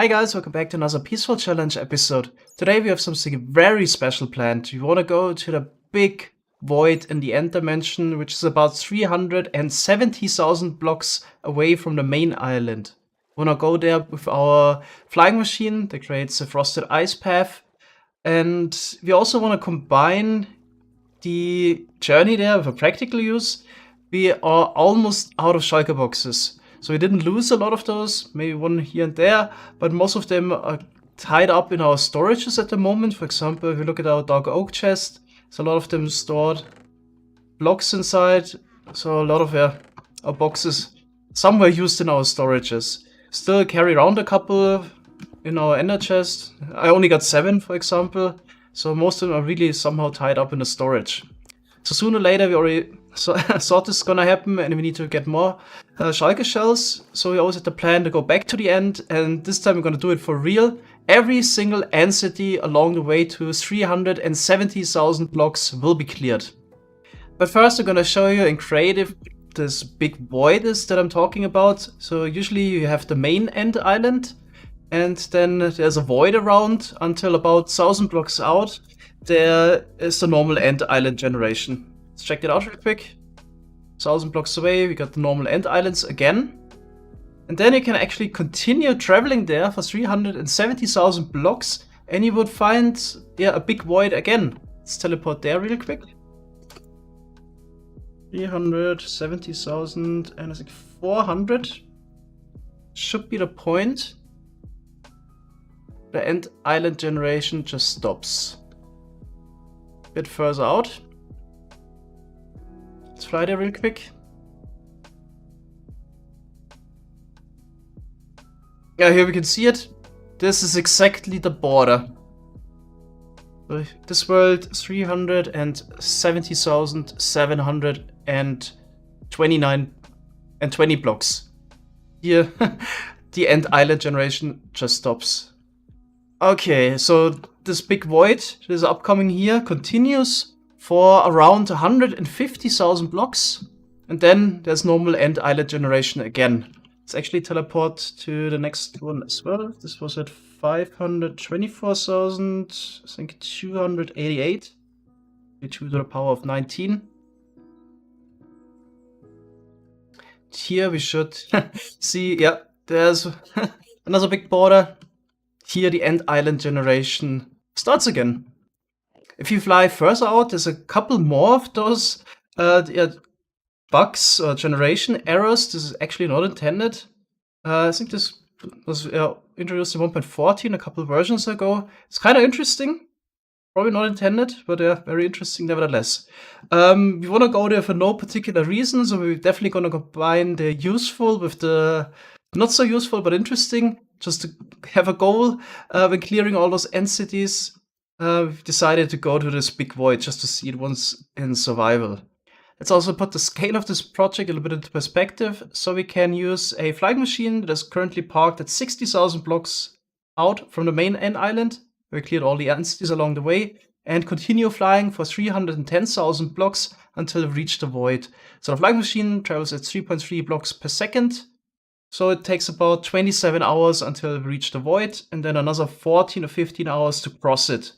Hi guys, welcome back to another Peaceful Challenge episode. Today we have something very special planned. We want to go to the big void in the end dimension, which is about 370,000 blocks away from the main island. We want to go there with our flying machine that creates a frosted ice path. And we also want to combine the journey there with a practical use. We are almost out of shulker boxes. So we didn't lose a lot of those, maybe one here and there, but most of them are tied up in our storages at the moment. For example, if you look at our dark oak chest, so a lot of them stored blocks inside. So a lot of our boxes, some were used in our storages. Still carry around a couple in our ender chest. I only got 7, for example. So most of them are really somehow tied up in the storage. So sooner or later we already thought this is gonna happen and we need to get more shulker shells. So we always had the plan to go back to the end, and this time we're gonna do it for real. Every single end city along the way to 370,000 blocks will be cleared. But first I'm gonna show you in creative this big void is that I'm talking about. So usually you have the main end island, and then there's a void around until about 1,000 blocks out. There is the normal end island generation. Let's check it out real quick. 1,000 blocks away, we got the normal end islands again. And then you can actually continue traveling there for 370,000 blocks and you would find a big void again. Let's teleport there real quick. 370,000 and I think 400 should be the point. The end island generation just stops. A bit further out. Let's fly there real quick. Yeah, here we can see it. This is exactly the border. This world, 370,729 and 20 blocks. Here, the end island generation just stops. Okay, so this big void that is upcoming here continues for around 150,000 blocks, and then there's normal end island generation again. Let's actually teleport to the next one as well. This was at 524,000, I think 288, 2 to the power of 19. Here we should see, yeah, there's another big border. Here the end island generation starts again. If you fly further out, there's a couple more of those bugs or generation errors. This is actually not intended. I think this was introduced in 1.14 a couple versions ago. It's kind of interesting. Probably not intended, but very interesting nevertheless. We want to go there for no particular reason, so we're definitely going to combine the useful with the not so useful but interesting, just to have a goal when clearing all those end cities. We've decided to go to this big void just to see it once in survival. Let's also put the scale of this project a little bit into perspective. So we can use a flying machine that is currently parked at 60,000 blocks out from the main end island. We cleared all the end cities along the way and continue flying for 310,000 blocks until we reach the void. So the flying machine travels at 3.3 blocks per second. So it takes about 27 hours until we reach the void, and then another 14 or 15 hours to cross it.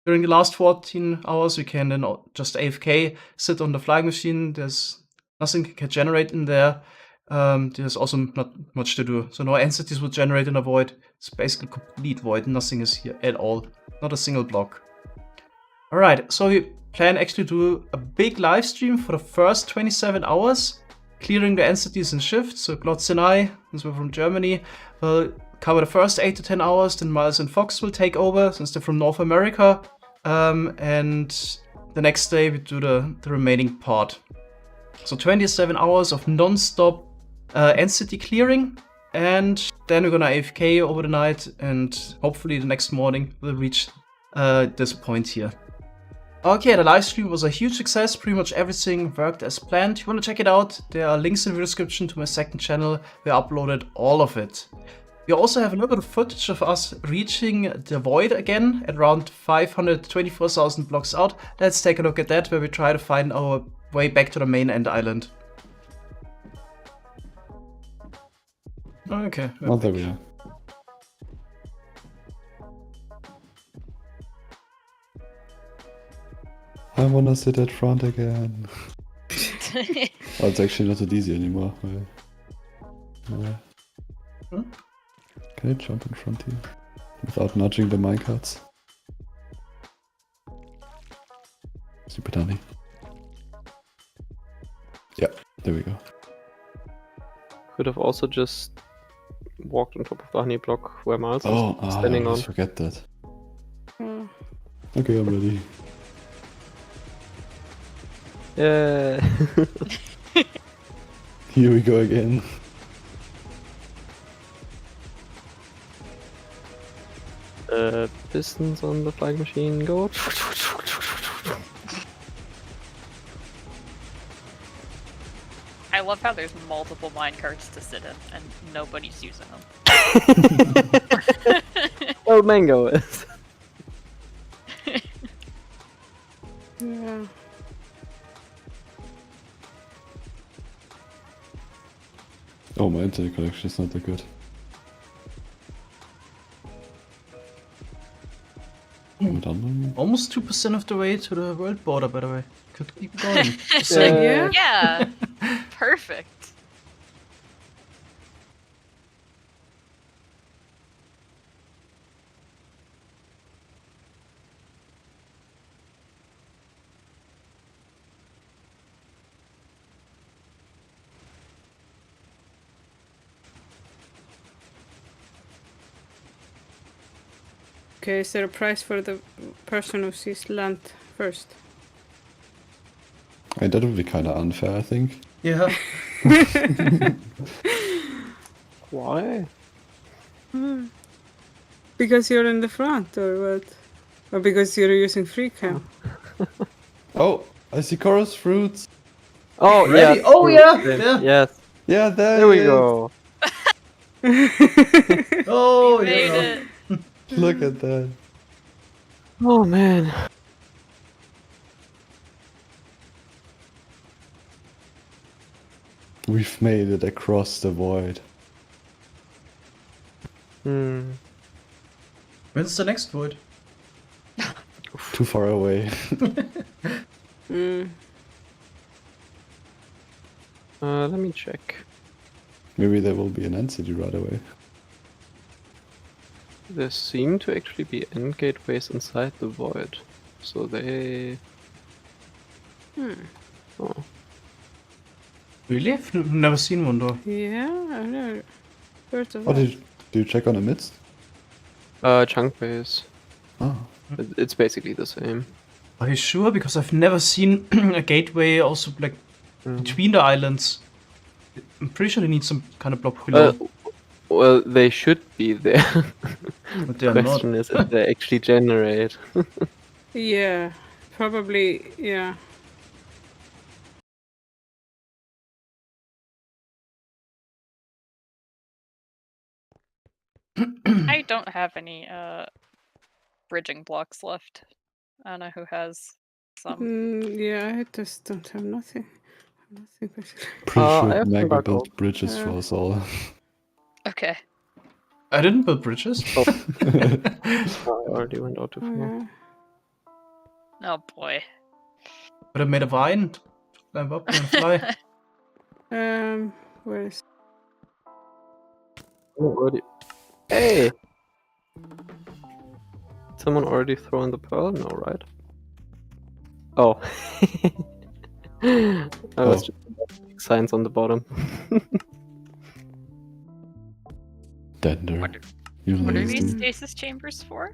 During the last 14 hours, we can then just AFK, sit on the flying machine. There's nothing can generate in there. There's also not much to do. So no entities will generate in a void. It's basically complete void. Nothing is here at all. Not a single block. Alright, so we plan actually to do a big live stream for the first 27 hours. Clearing the entities in shift. So Glotz and I, since we're from Germany, will cover the first 8 to 10 hours. Then Miles and Fox will take over since they're from North America. And the next day we do the remaining part. So 27 hours of non-stop entity clearing, and then we're gonna AFK over the night, and hopefully the next morning we'll reach this point here. Okay, the live stream was a huge success. Pretty much everything worked as planned. If you want to check it out, there are links in the description to my second channel where I uploaded all of it. We also have a little bit of footage of us reaching the void again at around 524,000 blocks out. Let's take a look at that, where we try to find our way back to the main end island. Okay. Oh, there we are. I wanna sit at front again. Oh, it's actually not that easy anymore. Hmm? Can I jump in front here? Without nudging the minecarts? Stupid honey. Yeah, there we go. Could have also just walked on top of the honey block where Miles Oh, was I standing on. always forget that. Oh. Okay, I'm ready. Yeah. Here we go again. Pistons on the flying machine go. I love how there's multiple minecarts to sit in and nobody's using them. Well, Mango is. Yeah. Oh, my internet connection is not that good. Am I done? Almost 2% of the way to the world border, by the way. Could keep going. Just saying. Yeah. Yeah, perfect. Okay, is there a prize for the person who sees land first? I mean, that would be kind of unfair, I think. Yeah. Why? Because you're in the front, or what? Or because you're using free cam? Oh, I see chorus fruits. Oh, Ready? yeah. Oh, yeah, Then- yeah. Yes. Yeah, There we it is. go. Oh, We made yeah. it. Look at that. Oh man. We've made it across the void. Hmm. When's the next void? Too far away. Mm. Let me check. Maybe there will be an end city right away. There seem to actually be end gateways inside the void. So they... Oh. Really? I've never seen one though. Yeah, I've never heard of Oh, that. do you check on the midst? Chunk base. Oh. It's basically the same. Are you sure? Because I've never seen a gateway also like between the islands. I'm pretty sure they need some kind of block below. Well, they should be there. But they are The not. question is if they actually generate. Yeah, probably, yeah. I don't have any bridging blocks left. I don't know who has some. Yeah, I just don't have nothing. Nothing basically. Pretty I sure have Magma some built backup. bridges for us all. Okay. I didn't build bridges. Oh. I already went out too Oh, far. yeah. Oh boy. But I made a vine to climb up and fly. Where is... Oh, already. Hey! Someone already thrown the pearl? No, right? Oh. I was just signs on the bottom. Dender. What You What are lazy. these stasis chambers for?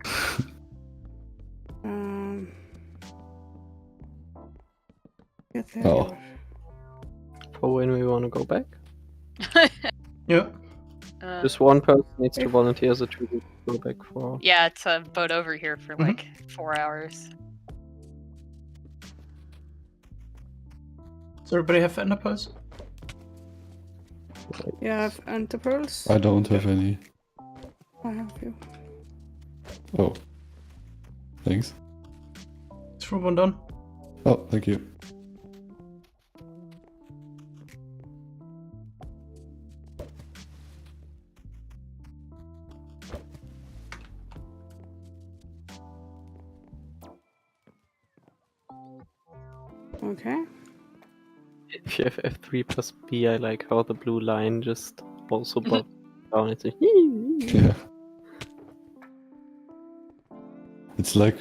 Get there. Oh. For when we want to go back. Yeah. Just one person needs to volunteer as a tribute to go back for. Yeah, it's a boat over here for like 4 hours. Does everybody have ender pearls? Yeah, I have antipearls. I don't have any. I have you. Oh. Thanks. Throw one down. Oh, thank you. Okay. If you have F3 plus B, I like how the blue line just also Mhm. buffs down. It's a Yeah. It's like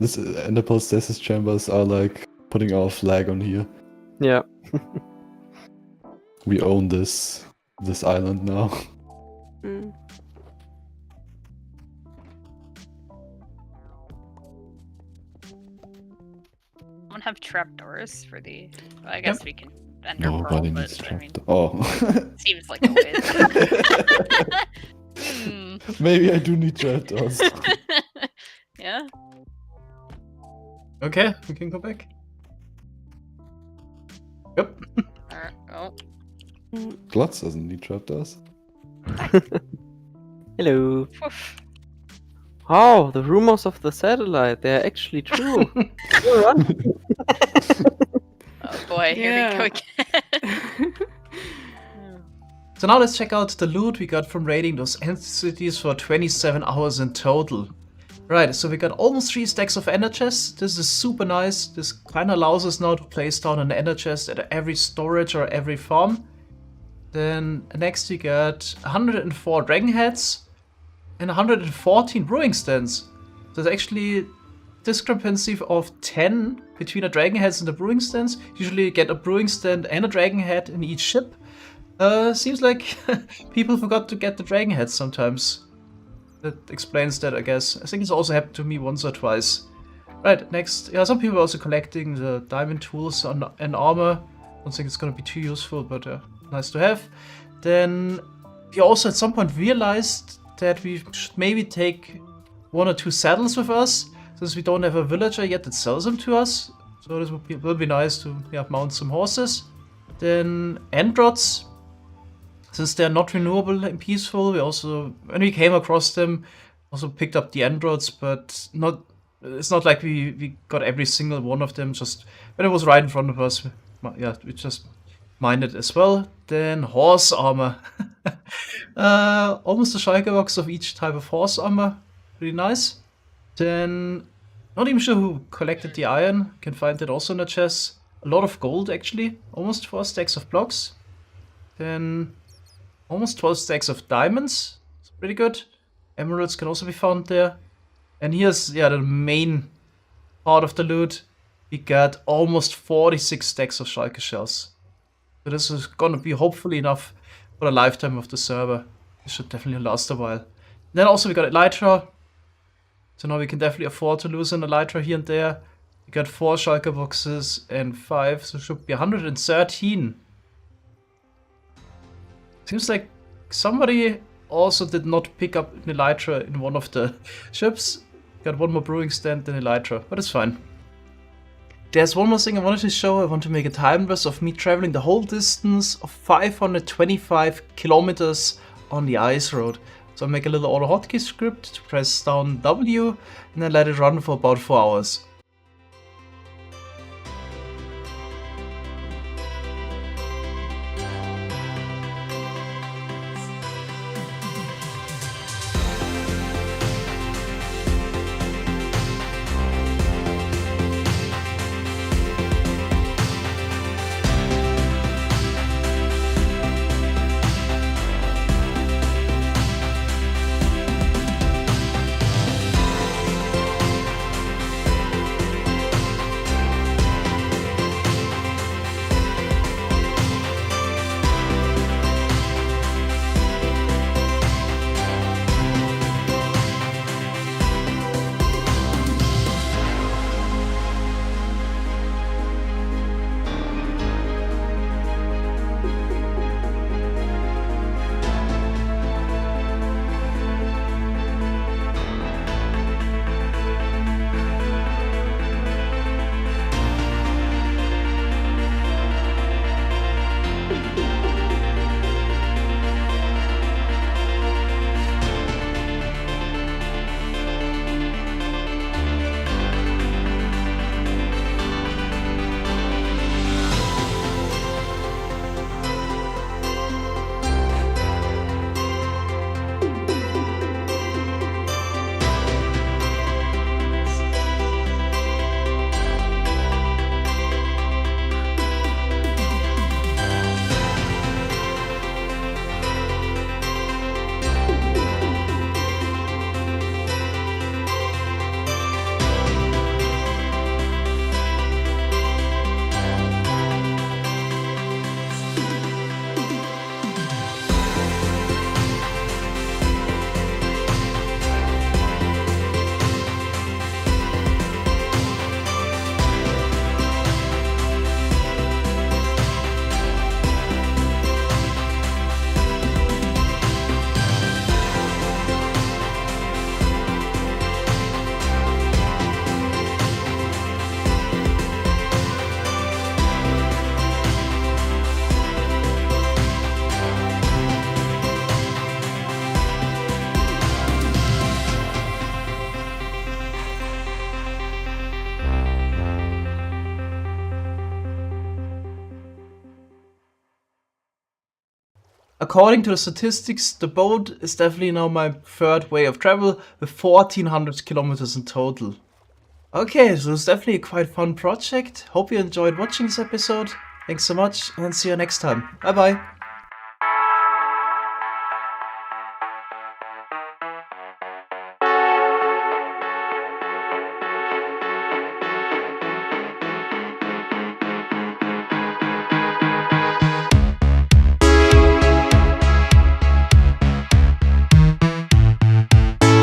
this Enderpearl stasis chambers are like putting our flag on here. yeah. We own this island now. Mm. I don't have trapdoors for the. Well, I guess we can ender Nobody pearl, needs but I mean, trapdoor. Oh. seems like a waste. Hmm. Maybe I do need trapdoors. Yeah. Okay, we can go back. Yep. Alright. Oh. Glutz doesn't need trapdoors. Hello. Woof. Oh, the rumors of the satellite, they're actually true. Run. Oh boy, here we go again. So now let's check out the loot we got from raiding those entities for 27 hours in total. Right, so we got almost 3 stacks of ender chests. This is super nice. This kind of allows us now to place down an ender chest at every storage or every farm. Then next we got 104 dragon heads and 114 brewing stands. So there's actually discrepancy of 10 between the dragon heads and the brewing stands. Usually you get a brewing stand and a dragon head in each ship. Seems like people forgot to get the dragon heads sometimes. That explains that, I guess. I think it's also happened to me once or twice. Right, next, yeah, some people are also collecting the diamond tools and armor. Don't think it's gonna be too useful, but nice to have. Then we also at some point realized that we should maybe take 1 or 2 saddles with us, since we don't have a villager yet that sells them to us. So this will be nice to mount some horses. Then Endrods. Since they're not renewable and peaceful, we also, when we came across them, also picked up the Endrods, but it's not like we got every single one of them, just when it was right in front of us, we just mined it as well. Then horse armor. Almost a Schalke box of each type of horse armor. Pretty nice. Then, not even sure who collected the iron, can find that also in the chest. A lot of gold actually, almost 4 stacks of blocks. Then almost 12 stacks of diamonds. It's pretty good. Emeralds can also be found there. And here's the main part of the loot. We got almost 46 stacks of Schalke shells. So this is gonna be hopefully enough for the lifetime of the server. It should definitely last a while. Then also we got Elytra. So now we can definitely afford to lose an Elytra here and there. We got 4 Schalke boxes and 5, so it should be 113. Seems like somebody also did not pick up an Elytra in one of the ships. Got 1 more brewing stand than Elytra, but it's fine. There's one more thing I wanted to show. I want to make a time lapse of me traveling the whole distance of 525 kilometers on the ice road. So I make a little auto hotkey script to press down W and then let it run for about 4 hours. according to the statistics, the boat is definitely now my preferred way of travel, with 1400 kilometers in total. Okay, so it's definitely a quite fun project. Hope you enjoyed watching this episode. Thanks so much, and see you next time. Bye bye.